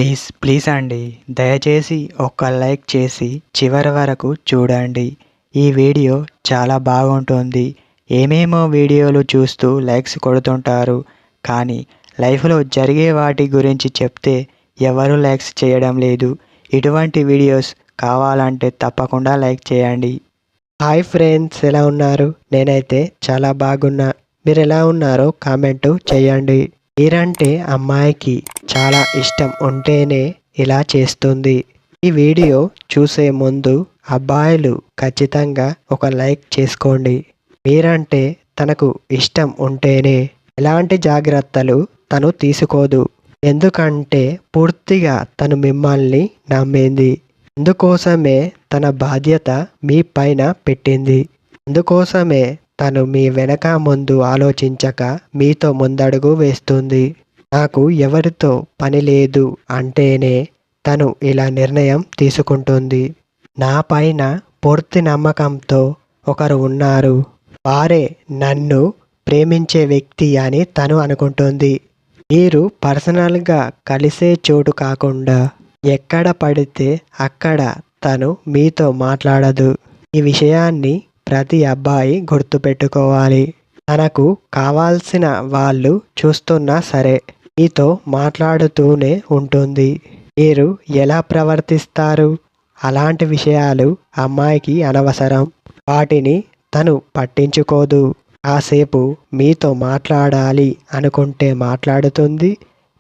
Please please అండి, దయచేసి ఒక్క లైక్ చేసి చివరి వరకు చూడండి. ఈ వీడియో చాలా బాగుంటుంది. ఏమేమో వీడియోలు చూస్తూ లైక్స్ కొడుతుంటారు, కానీ లైఫ్లో జరిగే వాటి గురించి చెప్తే ఎవరు లైక్స్ చేయడం లేదు. ఇటువంటి వీడియోస్ కావాలంటే తప్పకుండా లైక్ చేయండి. హాయ్ ఫ్రెండ్స్, ఎలా ఉన్నారు? నేనైతే చాలా బాగున్నా. మీరు ఎలా ఉన్నారో కామెంట్ చేయండి. మీరంటే అమ్మాయికి చాలా ఇష్టం ఉంటేనే ఇలా చేస్తుంది. ఈ వీడియో చూసే ముందు అబ్బాయిలు ఖచ్చితంగా ఒక లైక్ చేసుకోండి. మీరంటే తనకు ఇష్టం ఉంటేనే ఎలాంటి జాగ్రత్తలు తను తీసుకోదు. ఎందుకంటే పూర్తిగా తను మిమ్మల్ని నమ్మింది. అందుకోసమే తన బాధ్యత మీ పైన పెట్టింది. అందుకోసమే తను మీ వెనక ముందు ఆలోచించక మీతో ముందడుగు వేస్తుంది. నాకు ఎవరితో పని లేదు అంటేనే తను ఇలా నిర్ణయం తీసుకుంటుంది. నా పైన పూర్తి నమ్మకంతో ఒకరు ఉన్నారు, వారే నన్ను ప్రేమించే వ్యక్తి అని తను అనుకుంటుంది. మీరు పర్సనల్గా కలిసే చోటు కాకుండా ఎక్కడ పడితే అక్కడ తను మీతో మాట్లాడదు. ఈ విషయాన్ని ప్రతి అబ్బాయి గుర్తుపెట్టుకోవాలి. తనకు కావాల్సిన వాళ్ళు చూస్తున్నా సరే మీతో మాట్లాడుతూనే ఉంటుంది. మీరు ఎలా ప్రవర్తిస్తారు, అలాంటి విషయాలు అమ్మాయికి అనవసరం. వాటిని తను పట్టించుకోదు. కాసేపు మీతో మాట్లాడాలి అనుకుంటే మాట్లాడుతుంది,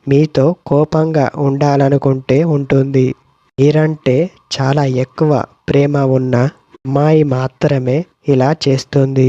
మీతో కోపంగా ఉండాలనుకుంటే ఉంటుంది. మీరంటే చాలా ఎక్కువ ప్రేమ ఉన్న అమ్మాయి మాత్రమే ఇలా చేస్తుంది.